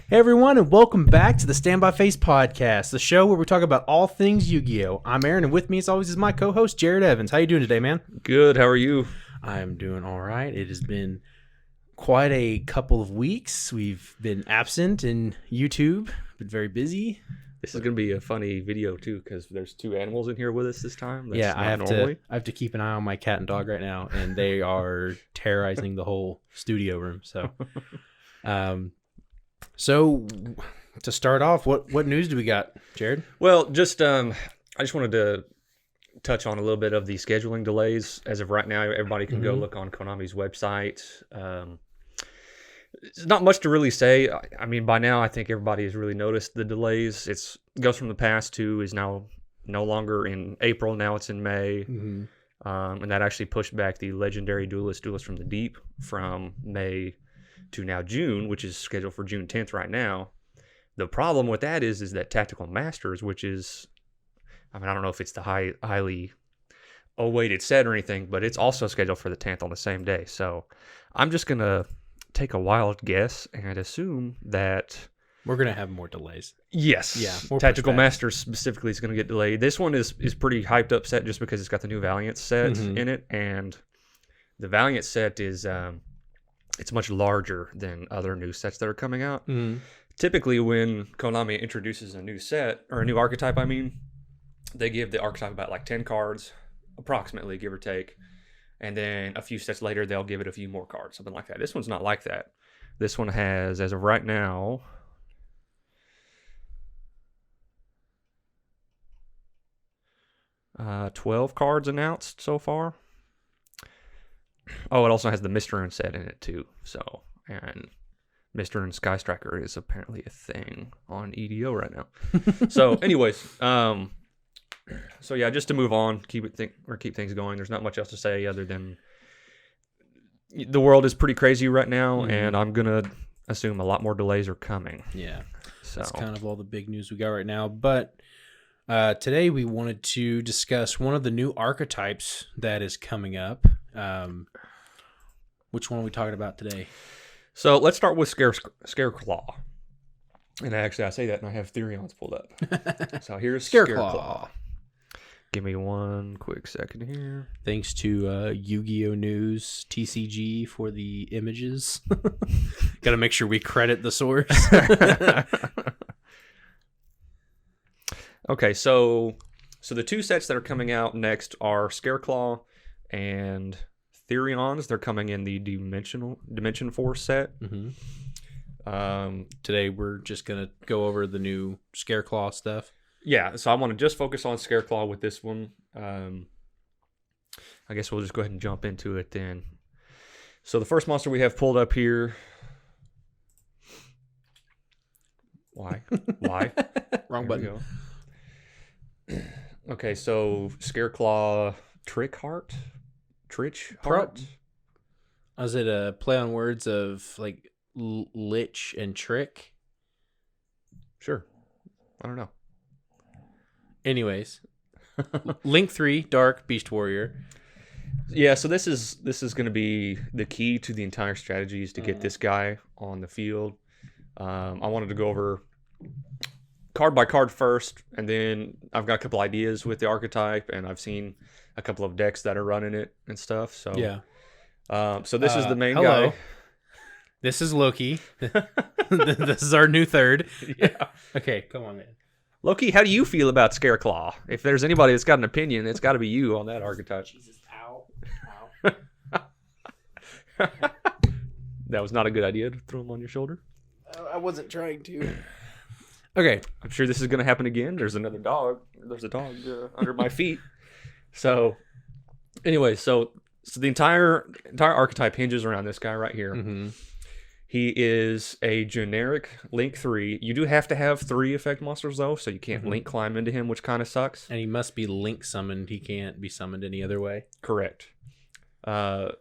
Hey everyone, and welcome back to the Stand By Face podcast, the show where we talk about all things Yu-Gi-Oh! I'm Aaron, and with me as always is my co-host Jared Evans. How you doing today, man? Good. How are you? I'm doing all right. It has been quite a couple of weeks. We've been absent in YouTube, been very busy. This is going to be a funny video too because there's two animals in here with us this time. That's Yeah, I not have to keep an eye on my cat and dog right now, and they are terrorizing the whole studio room. So to start off, what news do we got, Jared? Well, just I just wanted to touch on a little bit of the scheduling delays. As of right now, everybody can go look on Konami's website. It's not much to really say. I mean, by now, I think everybody has really noticed the delays. It goes from the past to is now no longer in April. Now it's in May. And that actually pushed back the legendary Duelist from the Deep from May to now June, which is scheduled for June 10th right now. The problem with that is that Tactical Masters, which is, I mean, I don't know if it's the highly awaited set or anything, but it's also scheduled for the 10th on the same day. So I'm just going to take a wild guess and assume that We're going to have more delays. yes, more Tactical pushback. Masters specifically is going to get delayed. This one is pretty hyped up set just because it's got the new Valiant set in it, and the Valiant set is it's much larger than other new sets that are coming out. Typically, when Konami introduces a new set or a new archetype, I mean, they give the archetype about like 10 cards, approximately, give or take. And then a few sets later, they'll give it a few more cards, something like that. This one's not like that. This one has, as of right now, uh, 12 cards announced so far. Oh, it also has the Mr. Rune set in it too. So, and Mr. Rune Sky Striker is apparently a thing on EDO right now. So, anyways, so yeah, just to move on, keep things going. There's not much else to say other than the world is pretty crazy right now, and I'm gonna assume a lot more delays are coming. Yeah, So that's kind of all the big news we got right now. But today we wanted to discuss one of the new archetypes that is coming up. Which one are we talking about today? So let's start with Scareclaw. And actually, I say that, and I have Therions pulled up. So here's Scareclaw. Give me one quick second here. Thanks to Yu-Gi-Oh! News, TCG for the images. Got to make sure we credit the source. Okay, so the two sets that are coming out next are Scareclaw and Therions. They're coming in the Dimension Force set. Today we're just going to go over the new Scareclaw stuff. Yeah, so I want to just focus on Scareclaw with this one. I guess we'll just go ahead and jump into it then. So the first monster we have pulled up here. Why? Wrong There we button. go. Okay, so Scareclaw Trich Heart? Is it a play on words of like lich and trick? Sure. I don't know. Anyways, Link 3, Dark, Beast Warrior. Yeah, so this is going to be the key to the entire strategy is to get this guy on the field. I wanted to go over card by card first, and then I've got a couple ideas with the archetype, and I've seen a couple of decks that are running it and stuff. So Yeah. So this is the main hello. guy. This is Loki. This is our new third. Yeah. Okay, come on, man. Loki, how do you feel about Scareclaw? If there's anybody that's got an opinion, it's got to be you on that archetype. Jesus, ow. That was not a good idea to throw him on your shoulder. I wasn't trying to. Okay. I'm sure this is going to happen again. There's another dog. There's a dog under my feet. So, anyway, so the entire archetype hinges around this guy right here. He is a generic Link 3. You do have to have 3 effect monsters, though, so you can't Link climb into him, which kind of sucks. And he must be Link summoned. He can't be summoned any other way. Correct. So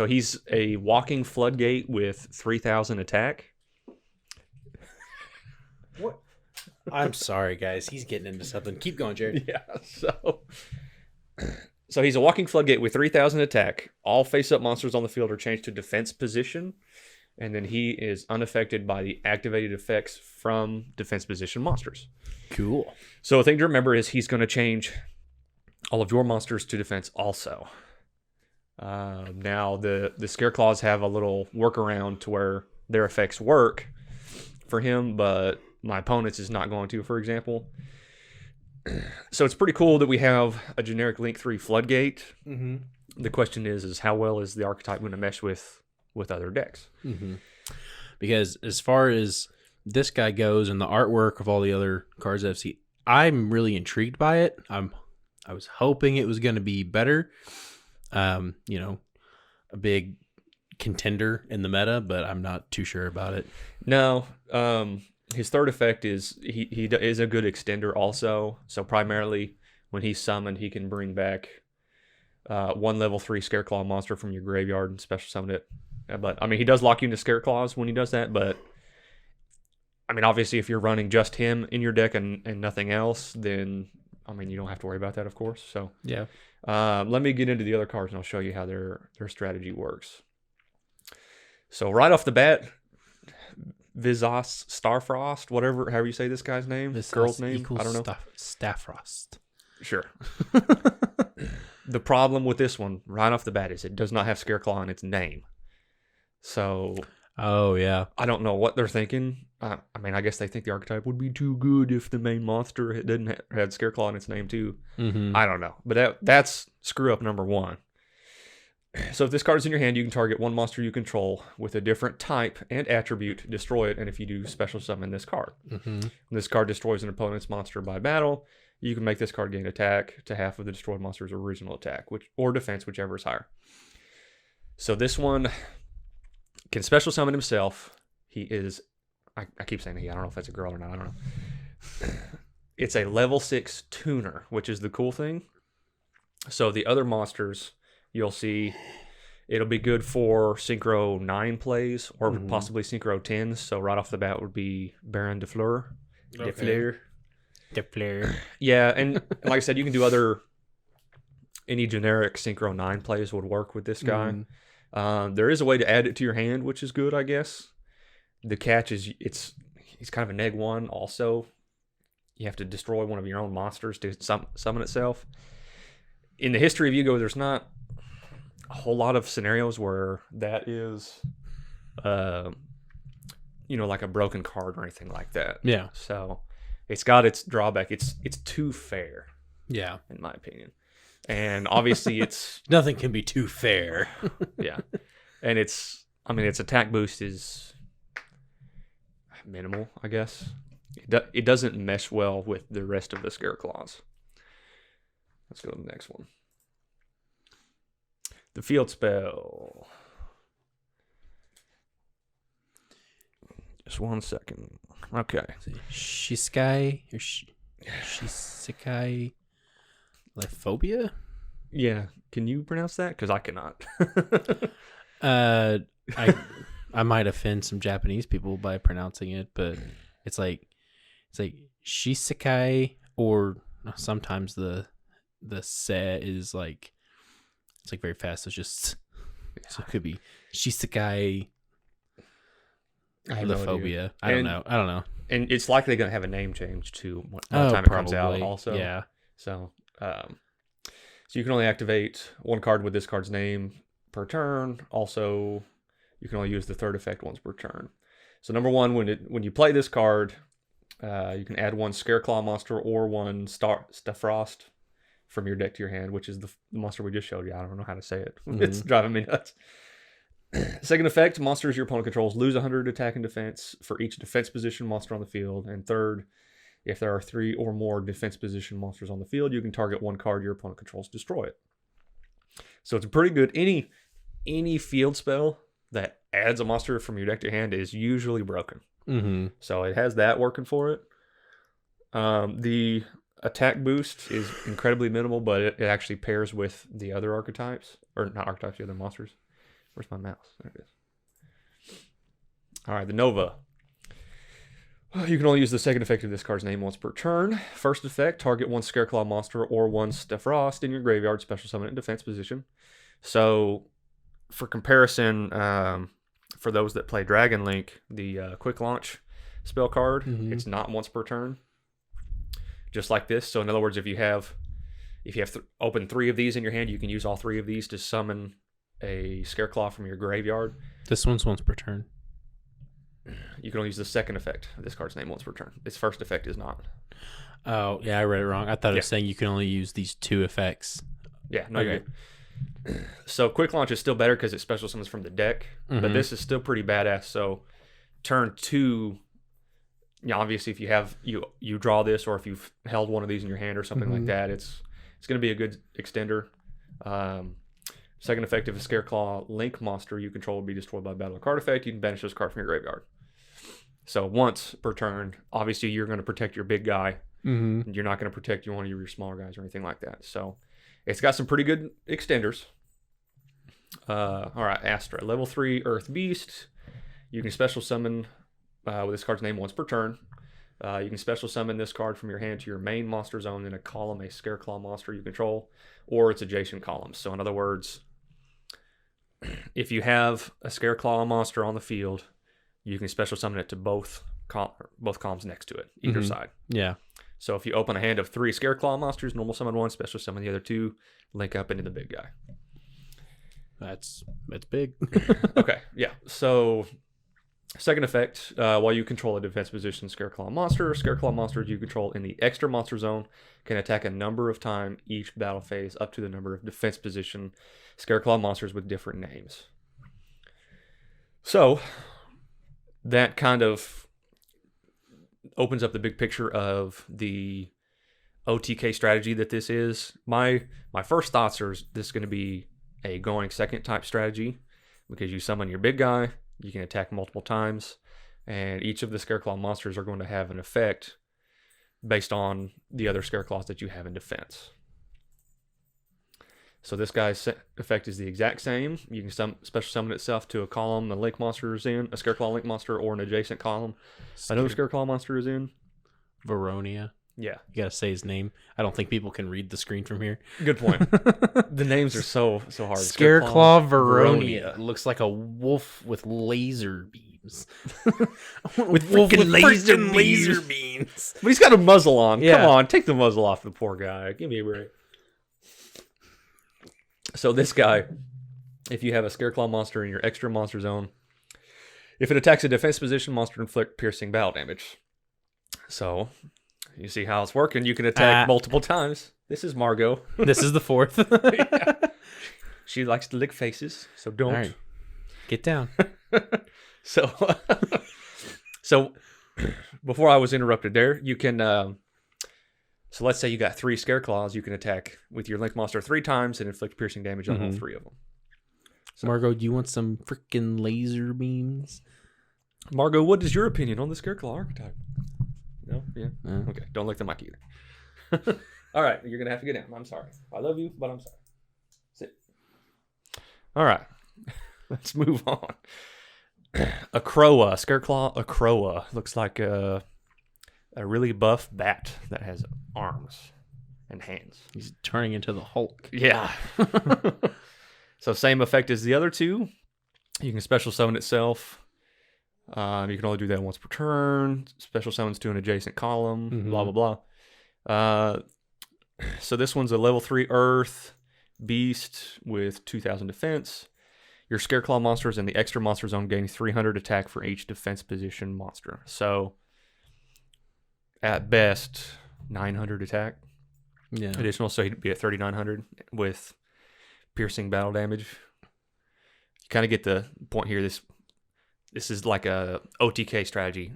he's a walking floodgate with 3,000 attack. What? I'm sorry, guys. He's getting into something. Keep going, Jared. Yeah, so he's a walking floodgate with 3,000 attack. All face-up monsters on the field are changed to defense position. and then he is unaffected by the activated effects from defense position monsters. Cool. So a thing to remember is he's going to change all of your monsters to defense also. Now, the Scareclaws have a little workaround to where their effects work for him, but my opponent's is not going to, for example. So it's pretty cool that we have a generic Link 3 Floodgate. Mm-hmm. The question is how well is the archetype going to mesh with other decks? Mm-hmm. Because as far as this guy goes and the artwork of all the other cards I've seen, I'm really intrigued by it. I was hoping it was going to be better. You know, a big contender in the meta, but I'm not too sure about it. No, his third effect is he is a good extender also. So primarily when he's summoned, he can bring back one level 3 Scareclaw monster from your graveyard and special summon it. But I mean, he does lock you into Scareclaws when he does that. But I mean, obviously, if you're running just him in your deck and nothing else, then I mean, you don't have to worry about that, of course. So Yeah. let me get into the other cards and I'll show you how their strategy works. So right off the bat, Vizos Starfrost, however you say this guy's name, this girl's name, I don't know. Staffrost. Sure. The problem with this one, right off the bat, is it does not have Scareclaw in its name. So, oh yeah, I don't know what they're thinking. I mean, I guess they think the archetype would be too good if the main monster didn't have Scareclaw in its name too. Mm-hmm. I don't know, but that's screw up number one. So if this card is in your hand, you can target one monster you control with a different type and attribute, destroy it, and if you do, special summon this card. Mm-hmm. When this card destroys an opponent's monster by battle, you can make this card gain attack to half of the destroyed monster's original attack, or defense, whichever is higher. So this one can special summon himself. He is, I keep saying he, I don't know if that's a girl or not, I don't know. It's a level 6 tuner, which is the cool thing. So the other monsters, you'll see it'll be good for Synchro 9 plays or possibly Synchro 10. So right off the bat would be Baron de Fleur. Okay. De Fleur. Yeah, and like I said, you can do any generic Synchro 9 plays would work with this guy. There is a way to add it to your hand, which is good, I guess. The catch is he's kind of a neg 1 also. You have to destroy one of your own monsters to summon itself. In the history of Yugioh, there's not a whole lot of scenarios where that is, like a broken card or anything like that. Yeah. So it's got its drawback. It's too fair. Yeah. In my opinion. And obviously it's... Nothing can be too fair. Yeah. And its attack boost is minimal, I guess. It doesn't mesh well with the rest of the Scareclaws. Let's go to the next one. The field spell. Just 1 second. Okay. Shiskai or Shisekai Liphobia? Yeah. Can you pronounce that? Because I cannot. I might offend some Japanese people by pronouncing it, but it's like Shisekai, or sometimes the se is like, it's like very fast. So it's just, so it could be Shisekai Liphobia. I don't know. And it's likely going to have a name change too by the time it comes out also. Yeah. So you can only activate one card with this card's name per turn. Also, you can only use the third effect once per turn. So number one, when you play this card, you can add one Scareclaw monster or one Starfrost from your deck to your hand, which is the monster we just showed you. I don't know how to say it. It's driving me nuts. Second effect, monsters your opponent controls lose 100 attack and defense for each defense position monster on the field. And third, if there are 3 or more defense position monsters on the field, you can target one card your opponent controls, destroy it. So it's pretty good. Any field spell that adds a monster from your deck to your hand is usually broken. Mm-hmm. So it has that working for it. The attack boost is incredibly minimal, but it actually pairs with the other archetypes. Or not archetypes, the other monsters. Where's my mouse? There it is. All right, the Nova. You can only use the second effect of this card's name once per turn. First effect, target one Scareclaw monster or one Starfrost in your graveyard, special summon it in defense position. So, for comparison, for those that play Dragon Link, the quick launch spell card, it's not once per turn, just like this. So in other words, if you have open 3 of these in your hand, you can use all 3 of these to summon a Scareclaw from your graveyard. This one's once per turn. You can only use the second effect of this card's name once per turn. Its first effect is not. Oh, yeah, I read it wrong. I thought it was saying you can only use these 2 effects. Yeah, no, okay. So quick launch is still better because it special summons from the deck, but this is still pretty badass. So turn 2, obviously if you have you draw this, or if you've held one of these in your hand or something like that, it's going to be a good extender. Second effect, if a Scareclaw Link monster you control will be destroyed by battle or card effect, you can banish this card from your graveyard. So once per turn, obviously you're going to protect your big guy. You're not going to protect one of your smaller guys or anything like that. So it's got some pretty good extenders. All right, Astra, level 3 Earth Beast. You can special summon with this card's name once per turn. You can special summon this card from your hand to your main monster zone in a column, a Scareclaw monster you control, or its adjacent columns. So in other words, if you have a Scareclaw monster on the field, you can special summon it to both columns next to it, either side. Yeah. So if you open a hand of 3 Scareclaw monsters, normal summon 1, special summon the other 2, link up into the big guy. That's big. Okay, yeah. So second effect, while you control a defense position Scareclaw monsters you control in the extra monster zone can attack a number of times each battle phase up to the number of defense position Scareclaw monsters with different names. So that kind of opens up the big picture of the OTK strategy that this is. My first thoughts are this is going to be a going second type strategy, because you summon your big guy, you can attack multiple times, and each of the Scareclaw monsters are going to have an effect based on the other Scareclaws that you have in defense. So this guy's effect is the exact same. You can special summon itself to a column the Link monster is in, a Scareclaw Link monster, or an adjacent column another Scareclaw monster is in. Veronia. Yeah. You gotta say his name. I don't think people can read the screen from here. Good point. The names are so hard. Scareclaw Veronia. Looks like a wolf with laser beams. with laser beams. But he's got a muzzle on. Yeah. Come on, take the muzzle off the poor guy. Give me a break. So this guy, if you have a Scareclaw monster in your extra monster zone, if it attacks a defense position, monster inflict piercing battle damage. So you see how it's working. You can attack multiple times. This is Margot. This is the 4th. Yeah. She likes to lick faces, so don't. All right. Get down. So before I was interrupted there, you can... So let's say you got 3 Scareclaws. You can attack with your Link monster 3 times and inflict piercing damage on all 3 of them. So, Margot, do you want some freaking laser beams? Margot, what is your opinion on the Scareclaw archetype? No? Yeah? Okay. Don't lick the mic either. All right. You're going to have to get down. I'm sorry. I love you, but I'm sorry. Sit. All right. Let's move on. Akroa. Scareclaw Akroa. Looks like a really buff bat that has arms and hands. He's turning into the Hulk. Yeah. So same effect as the other 2. You can special summon itself. You can only do that once per turn. Special summons to an adjacent column. Blah, blah, blah. So this one's a level 3 Earth Beast with 2,000 defense. Your Scareclaw monsters in the extra monster zone gain 300 attack for each defense position monster. So at best, 900 attack. Yeah. Additional, so he'd be at 3,900 with piercing battle damage. You kind of get the point here. This is like a OTK strategy.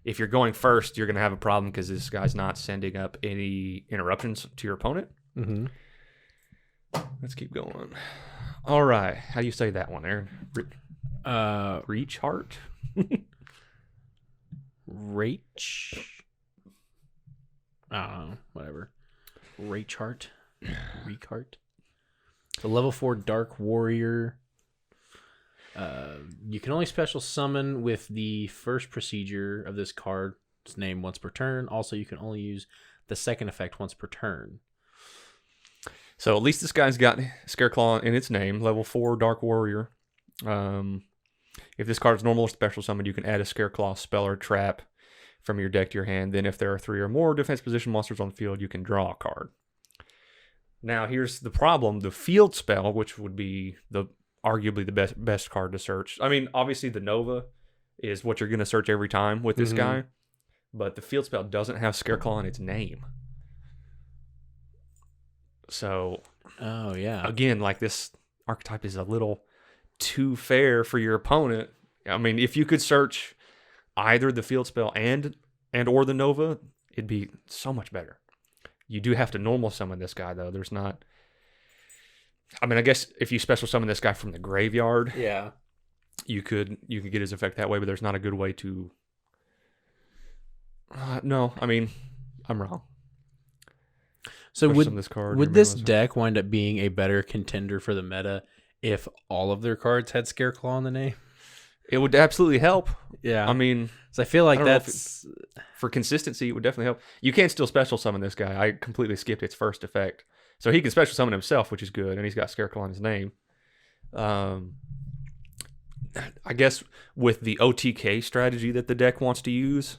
If you're going first, you're going to have a problem because this guy's not sending up any interruptions to your opponent. Let's keep going. All right. How do you say that one, Aaron? Reach heart? Rach. I don't know. Whatever. Rachart. Recart. The level 4 Dark Warrior. You can only special summon with the first procedure of this card's name once per turn. Also, you can only use the second effect once per turn. So at least this guy's got Scareclaw in its name. Level 4 Dark Warrior. If this card's normal or special summon, you can add a Scareclaw spell or trap from your deck to your hand. Then if there are 3 or more defense position monsters on the field, you can draw a card. Now, here's the problem. The field spell, which would be arguably the best card to search. I mean, obviously the Nova is what you're going to search every time with this guy, but the field spell doesn't have Scareclaw in its name. So, oh yeah, again, like this archetype is a little too fair for your opponent. I mean, if you could search either the field spell and or the Nova, it'd be so much better. You do have to normal summon this guy though. There's not. I mean, I guess if you special summon this guy from the graveyard, yeah, you could get his effect that way, but there's not a good way to. No, I mean, I'm wrong. So would this deck wind up being a better contender for the meta if all of their cards had Scareclaw in the name? It would absolutely help. Yeah. I mean, so I feel like that's for consistency, it would definitely help. You can still special summon this guy. I completely skipped its first effect. So he can special summon himself, which is good, and he's got Scareclaw in his name. I guess with the OTK strategy that the deck wants to use,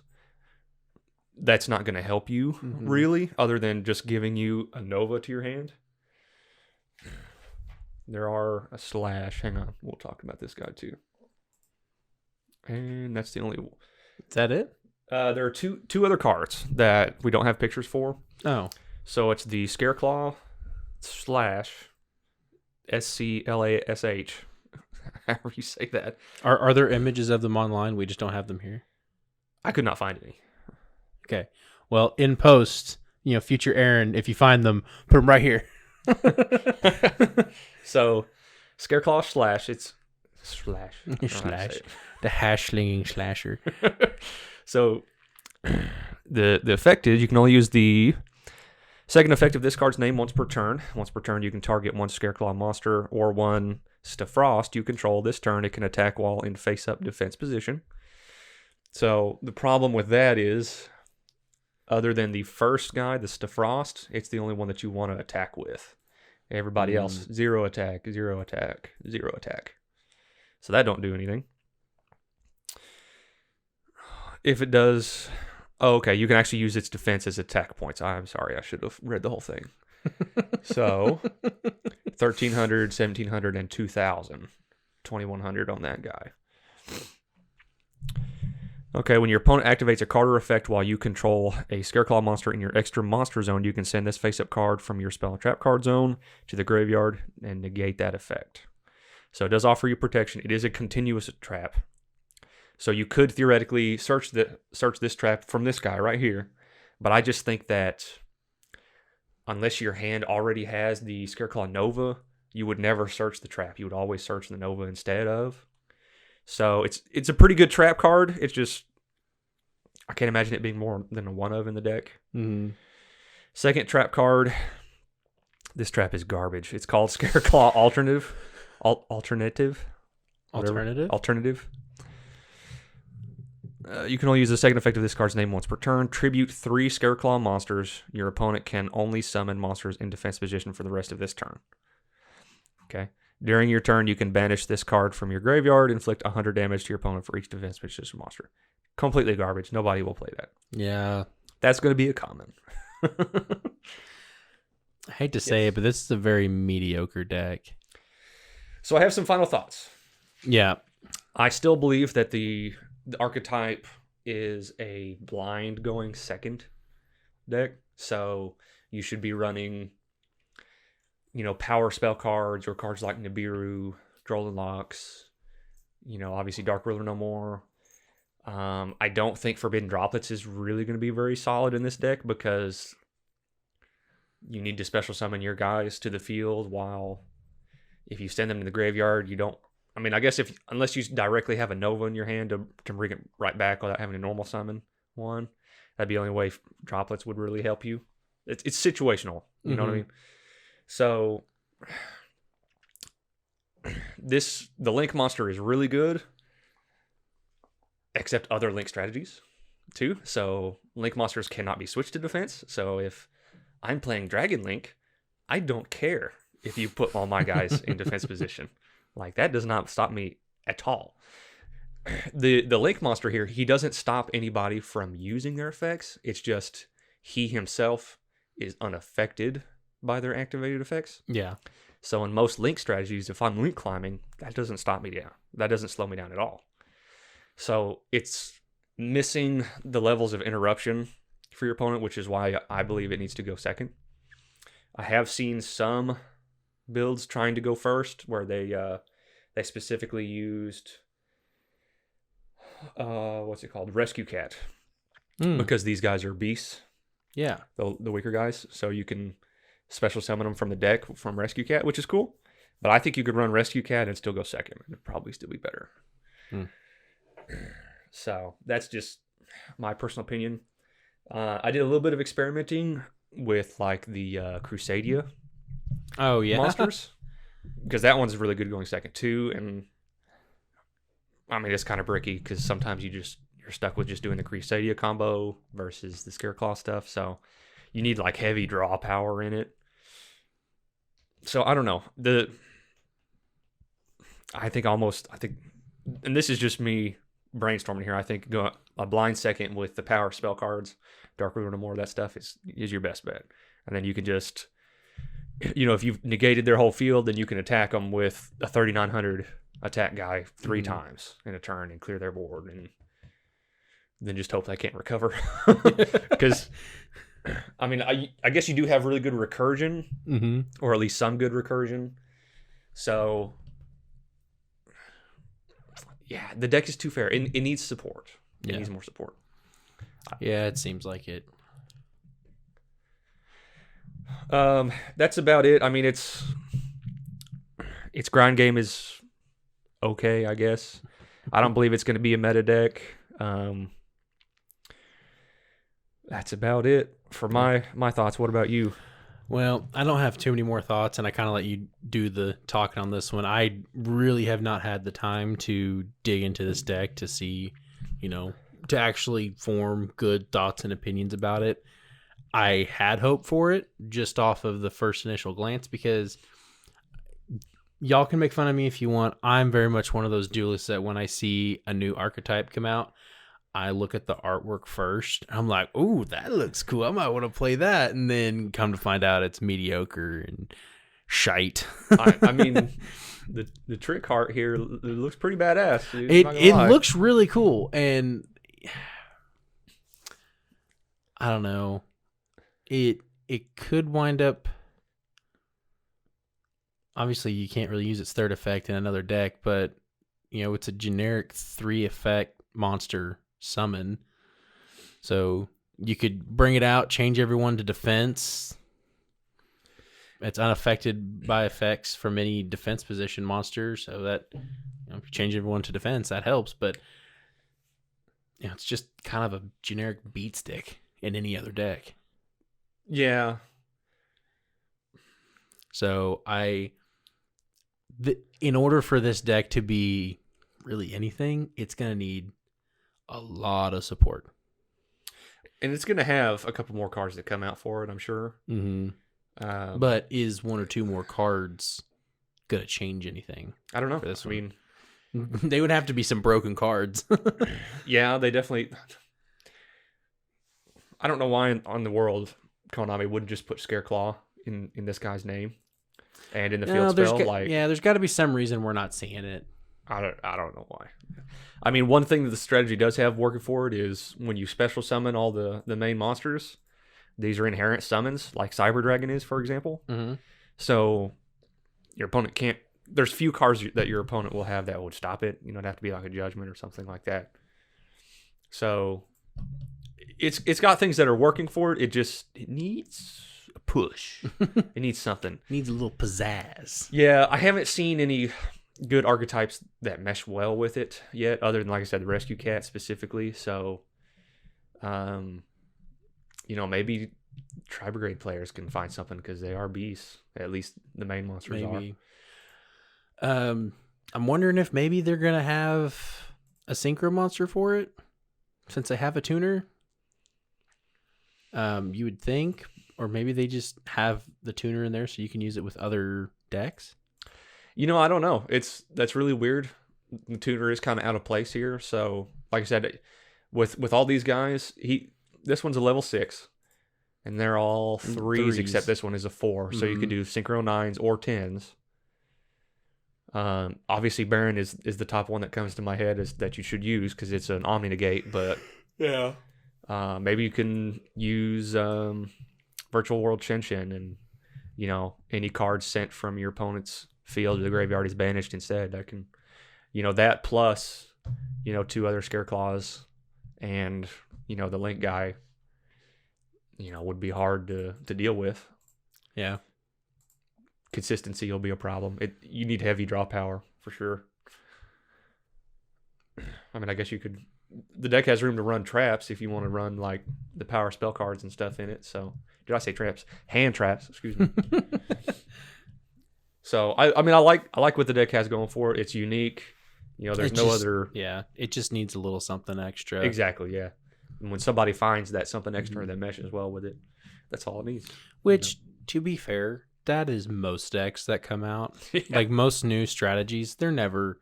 that's not going to help you really, other than just giving you a Nova to your hand. There are a slash. Hang on, we'll talk about this guy too. And that's the only. Is that it? There are two other cards that we don't have pictures for. Oh, so it's the Scareclaw slash SCLASH. However you say that. Are there images of them online? We just don't have them here. I could not find any. Okay. Well, in post, future Aaron, if you find them, put them right here. So, Scareclaw slash, it's slash. Slash. The hash-slinging slasher. So, the effect is you can only use the second effect of this card's name once per turn. Once per turn, you can target one Scareclaw monster or one Stafrost you control. This turn, it can attack while in face-up defense position. So, the problem with that is, other than the first guy, the Stafrost, it's the only one that you want to attack with. Everybody else, 0 attack, 0 attack, 0 attack. So that don't do anything. If it does... Oh, okay, you can actually use its defense as attack points. I'm sorry, I should have read the whole thing. So, 1,300, 1,700, and 2,000. 2,100 on that guy. Okay, when your opponent activates a card or effect while you control a Scareclaw monster in your extra monster zone, you can send this face-up card from your spell and trap card zone to the graveyard and negate that effect. So it does offer you protection. It is a continuous trap. So you could theoretically search this trap from this guy right here, but I just think that unless your hand already has the Scareclaw Nova, you would never search the trap. You would always search the Nova instead of. So it's a pretty good trap card. It's just I can't imagine it being more than a one of in the deck. Mm-hmm. Second trap card. This trap is garbage. It's called Scareclaw Alternative. Alternative. You can only use the second effect of this card's name once per turn. Tribute 3 Scareclaw monsters. Your opponent can only summon monsters in defense position for the rest of this turn. Okay. During your turn, you can banish this card from your graveyard, inflict 100 damage to your opponent for each defense position monster. Completely garbage. Nobody will play that. Yeah. That's going to be a common. I hate to say it, but this is a very mediocre deck. So I have some final thoughts. Yeah. I still believe that the archetype is a blind going second deck. So you should be running, power spell cards or cards like Nibiru, Drolan Locks, obviously Dark Ruler No More. I don't think Forbidden Droplets is really going to be very solid in this deck because you need to special summon your guys to the field while if you send them to the graveyard, you don't. I mean, I guess unless you directly have a Nova in your hand to bring it right back without having a normal summon one, that'd be the only way droplets would really help you. It's situational, you know what I mean? So the Link monster is really good, except other Link strategies too. So Link monsters cannot be switched to defense. So if I'm playing Dragon Link, I don't care if you put all my guys in defense position. Like, that does not stop me at all. the lake monster here, he doesn't stop anybody from using their effects. It's just he himself is unaffected by their activated effects. Yeah. So in most link strategies, if I'm link climbing, that doesn't stop me down. That doesn't slow me down at all. So it's missing the levels of interruption for your opponent, which is why I believe it needs to go second. I have seen some builds trying to go first where they specifically used what's it called? Rescue Cat. Because these guys are beasts. Yeah. The weaker guys. So you can special summon them from the deck from Rescue Cat, which is cool. But I think you could run Rescue Cat and still go second. It'd probably still be better. So that's just my personal opinion. I did a little bit of experimenting with like the Crusadia monsters. Because that one's really good going second too. And I mean, it's kind of bricky because sometimes you're stuck with just doing the Crusadia combo versus the Scareclaw stuff. So you need like heavy draw power in it. So I don't know. I think, and this is just me brainstorming here. I think go a blind second with the power spell cards, Dark Ruler no more, that stuff is your best bet. And then you can just, if you've negated their whole field, then you can attack them with a 3900 attack guy 3 times in a turn and clear their board, and then just hope they can't recover. Because, I mean, I guess you do have really good recursion, or at least some good recursion. So, yeah, the deck is too fair. It needs support. It needs more support. Yeah, it seems like it. That's about it. I mean, its grind game is okay, I guess. I don't believe it's going to be a meta deck. That's about it for my thoughts. What about you? Well, I don't have too many more thoughts, and I kind of let you do the talking on this one. I really have not had the time to dig into this deck to see, to actually form good thoughts and opinions about it. I had hope for it just off of the first initial glance, because y'all can make fun of me if you want. I'm very much one of those duelists that when I see a new archetype come out, I look at the artwork first. I'm like, ooh, that looks cool. I might want to play that. And then come to find out it's mediocre and shite. I mean, the trick art here, it looks pretty badass. Dude. It looks really cool. And I don't know. It could wind up... Obviously, you can't really use its third effect in another deck, but, it's a generic 3 effect monster summon. So you could bring it out, change everyone to defense. It's unaffected by effects from any defense position monster, so that if you change everyone to defense, that helps. But it's just kind of a generic beat stick in any other deck. Yeah. So in order for this deck to be really anything, it's going to need a lot of support. And it's going to have a couple more cards that come out for it, I'm sure. But is 1 or 2 more cards going to change anything? I don't know. For this I mean, they would have to be some broken cards. Yeah, they definitely... I don't know why on the world Konami wouldn't just put Scareclaw in this guy's name and in the field spell. There's got to be some reason we're not seeing it. I don't know why. I mean, one thing that the strategy does have working for it is when you special summon all the main monsters, these are inherent summons, like Cyber Dragon is, for example. So your opponent can't... There's few cards that your opponent will have that would stop it. It'd have to be like a Judgment or something like that. So it's got things that are working for it. It needs a push. It needs something. Needs a little pizzazz. Yeah, I haven't seen any good archetypes that mesh well with it yet, other than, like I said, the Rescue Cat specifically. So, maybe Tri-Brigade players can find something because they are beasts. At least the main monsters are. I'm wondering if maybe they're going to have a synchro monster for it, since they have a tuner. You would think, or maybe they just have the tuner in there so you can use it with other decks. I don't know. That's really weird. the tuner is kind of out of place here. So, like I said, with all these guys, this one's a level 6, and they're all threes. Except this one is a 4. So you could do synchro 9s or 10s. Obviously, Baron is the top one that comes to my head is that you should use because it's an Omni Negate. But yeah, maybe you can use Virtual World Shen and any cards sent from your opponent's field to the graveyard is banished instead. That can, that plus 2 other Scareclaws and the Link guy, would be hard to deal with. Yeah. Consistency will be a problem. You need heavy draw power for sure. I mean, I guess the deck has room to run traps if you want to run like the power spell cards and stuff in it. So did I say traps? Hand traps, excuse me. So I mean I like what the deck has going for it. It's unique. There's no other. Yeah, it just needs a little something extra. Exactly, yeah. And when somebody finds that something extra that meshes well with it, that's all it needs. Which, to be fair, that is most decks that come out. Yeah. Like most new strategies, they're never.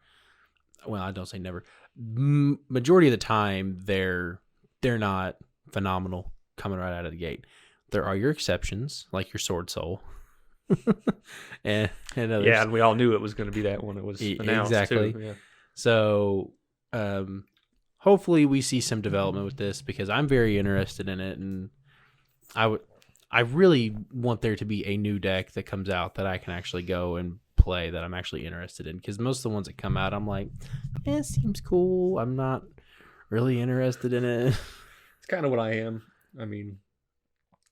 Well, I don't say never. Majority of the time, they're not phenomenal coming right out of the gate. There are your exceptions, like your Sword Soul. and others. Yeah, and we all knew it was going to be that when it was announced. Exactly. Too. Yeah. So, hopefully we see some development with this because I'm very interested in it, and I really want there to be a new deck that comes out that I can actually go and play that I'm actually interested in. Because most of the ones that come out, I'm like, it seems cool. I'm not really interested in it. It's kind of what I am. I mean,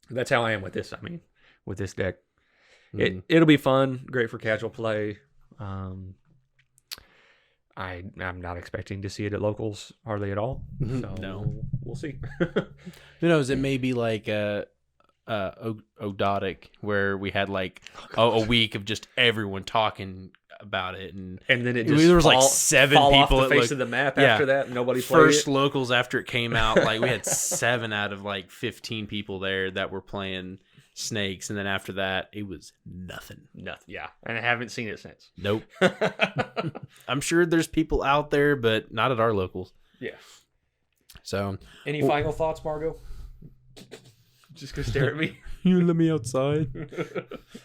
that's how I am with this. I mean, with this deck. It'll be fun, great for casual play. I'm not expecting to see it at locals hardly at all. So no, we'll see. Who knows? It may be like Yugiohtcg, where we had like a week of just everyone talking about it, and then it just there was like 7 people off the face of the map after that. Nobody played first it. Locals after it came out. Like we had 7 out of like 15 people there that were playing Snakes, and then after that it was nothing. Yeah, and I haven't seen it since. Nope. I'm sure there's people out there, but not at our locals. Yeah. So any final thoughts, Margo? Just go stare at me. You let me outside.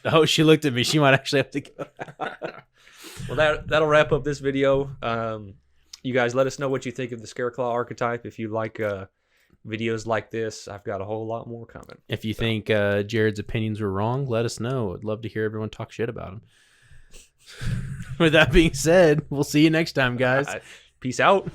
Oh, she looked at me. She might actually have to go. Well, that'll wrap up this video. You guys let us know what you think of the Scareclaw archetype. If you like videos like this, I've got a whole lot more coming. If you think Jared's opinions were wrong, let us know. I'd love to hear everyone talk shit about him. With that being said, we'll see you next time, guys. Peace out.